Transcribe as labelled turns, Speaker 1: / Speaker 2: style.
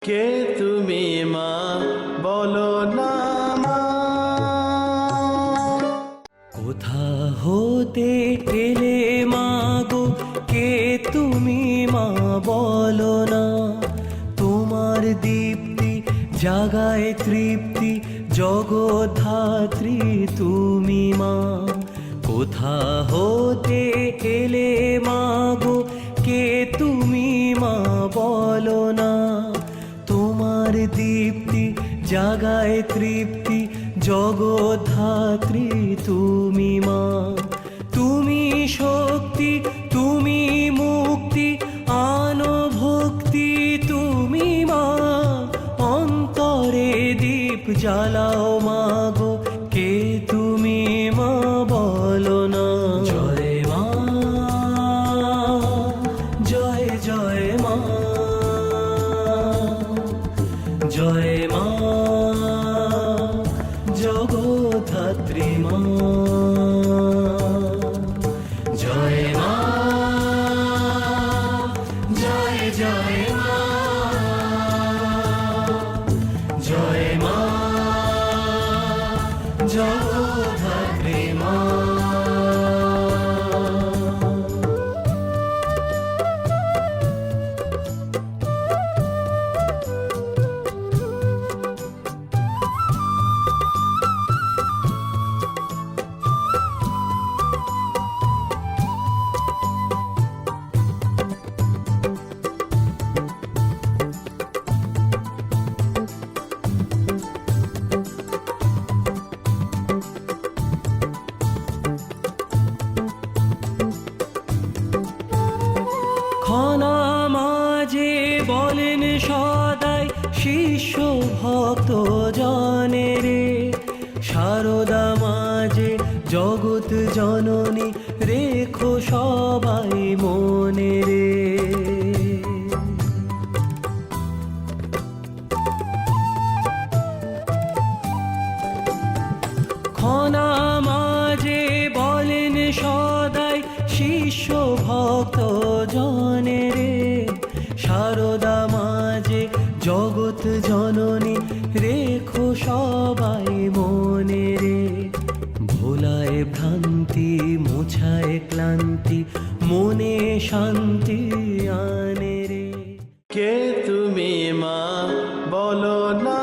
Speaker 1: কে তুমি মা বলো না মা।
Speaker 2: কোথা হতে এলে মা গো, কে তুমি মা বলো না। তোমার দীপ্তি জাগায় তৃপ্তি, জগদ্ধাত্রী তুমি মা। কোথা হতে এলে মা গো, কে তুমি মা বলো না। তোমার দীপ্তি জাগায় তৃপ্তি, জগদ্ধাত্রী তুমি মা। তুমি শক্তি, তুমি মুক্তি, আনো ভক্তি তুমি মা। অন্তরে দীপ জ্বালাও মা গো, কে তুমি মা বলো না। জয় মা, জয় জয় মা, জয় মা জগদ্ধাত্রী মা। জয় মা, জয় জয় মা, জয় মা জগদ্ধাত্রী মা। খনা মাঝে বলেন সদাই শিষ্য ভক্ত জনে রে। সারদা মাঝে জগৎ জননী, রেখো সবাই মনে রে। খনা মাঝে বলেন সদাই শিষ্য ভক্ত জনে রে। সারদা মাঝে জগৎ জননী, রেখো সবাই মনে রে। ভোলায় ভ্রান্তি, মোছায় ক্লান্তি, মনে শান্তি আনে রে।
Speaker 1: কে তুমি মা বলো না